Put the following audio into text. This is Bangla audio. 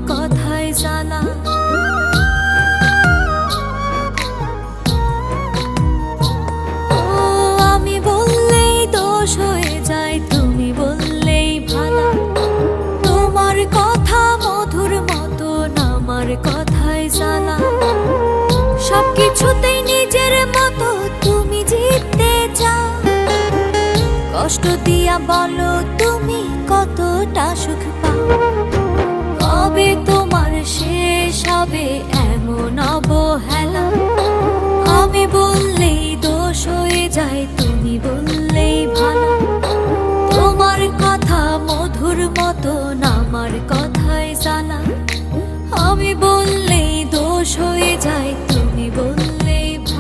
কথায় জ্বালা। ও আমি বললেই দোষ হয়ে যায়, তুমি বললেই ভালা। তোমার কথা মধুর মতন আমার কথায় জ্বালা। সবকিছুতেই নিজের মতো তুমি জিততে চাও। কষ্ট দিয়া বলো তুমি কতটা সুখ পাও। কবে তোমার শেষ হবে এমন অবহেলা।